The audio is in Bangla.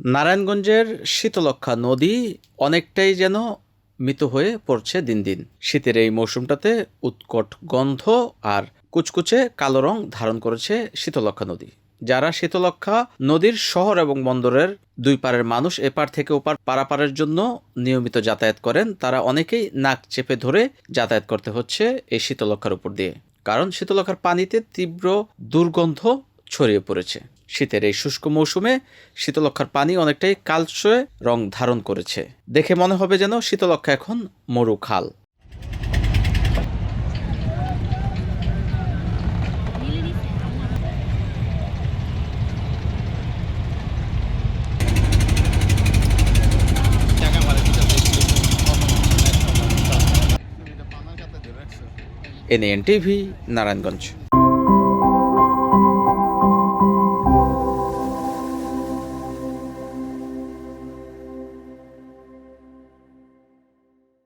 নারায়ণগঞ্জের শীতলক্ষ্যা নদী অনেকটাই যেন মৃত হয়ে পড়ছে দিন দিন। শীতের এই মৌসুমটাতে উৎকট গন্ধ আর কুচকুচে কালো রং ধারণ করেছে শীতলক্ষ্যা নদী। যারা শীতলক্ষ্যা নদীর শহর এবং বন্দরের দুই পারের মানুষ এপার থেকে ওপার পারাপারের জন্য নিয়মিত যাতায়াত করেন, তারা অনেকেই নাক চেপে ধরে যাতায়াত করতে হচ্ছে এই শীতলক্ষ্যার উপর দিয়ে, কারণ শীতলক্ষ্যার পানিতে তীব্র দুর্গন্ধ ছড়িয়ে পড়েছে। শীতের এই শুষ্ক মৌসুমে শীতলক্ষ্যার পানি অনেকটাই কালচে রং ধারণ করেছে। দেখে মনে হবে যেন শীতলক্ষ্যা এখন মরু খাল। NAN TV, Narayanganj.